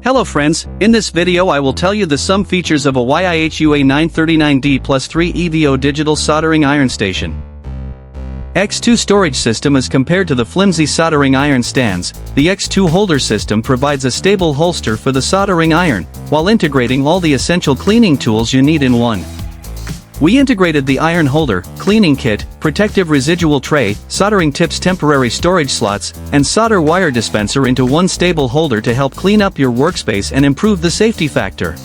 Hello friends, in this video I will tell you some features of a YIHUA 939D plus 3 EVO digital soldering iron station. X2 storage system. As compared to the flimsy soldering iron stands, the X2 holder system provides a stable holster for the soldering iron, while integrating all the essential cleaning tools you need in one. We integrated the iron holder, cleaning kit, protective residual tray, soldering tips, temporary storage slots, and solder wire dispenser into one stable holder to help clean up your workspace and improve the safety factor.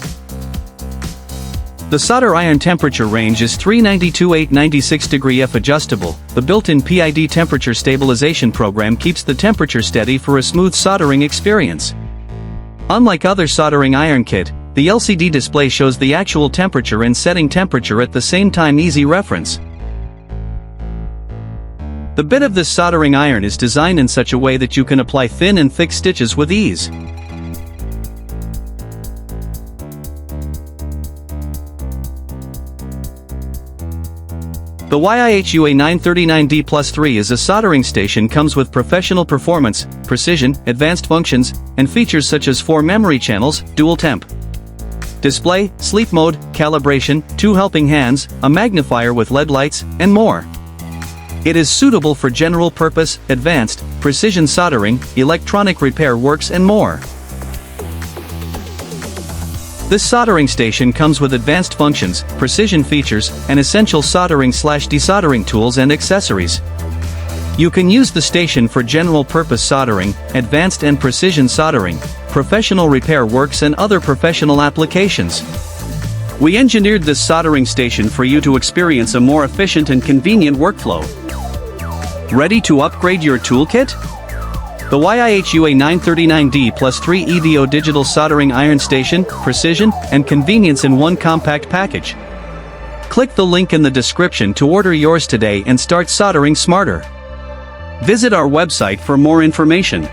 The solder iron temperature range is 392-896 F adjustable. The built-in PID temperature stabilization program keeps the temperature steady for a smooth soldering experience. Unlike other soldering iron kit, the LCD display shows the actual temperature and setting temperature at the same time. Easy reference. The bit of this soldering iron is designed in such a way that you can apply thin and thick stitches with ease. The YIHUA 939D plus 3 is a soldering station. Comes with professional performance, precision, advanced functions, and features such as 4 memory channels, dual temp display, sleep mode, calibration, 2 helping hands, a magnifier with LED lights, and more. It is suitable for general purpose, advanced, precision soldering, electronic repair works, and more. This soldering station comes with advanced functions, precision features, and essential soldering/desoldering tools and accessories. You can use the station for general purpose soldering, advanced and precision soldering, professional repair works, and other professional applications. We engineered this soldering station for you to experience a more efficient and convenient workflow. Ready to upgrade your toolkit? The YIHUA 939D plus 3 EVO digital soldering iron station, precision, and convenience in one compact package. Click the link in the description to order yours today and start soldering smarter. Visit our website for more information.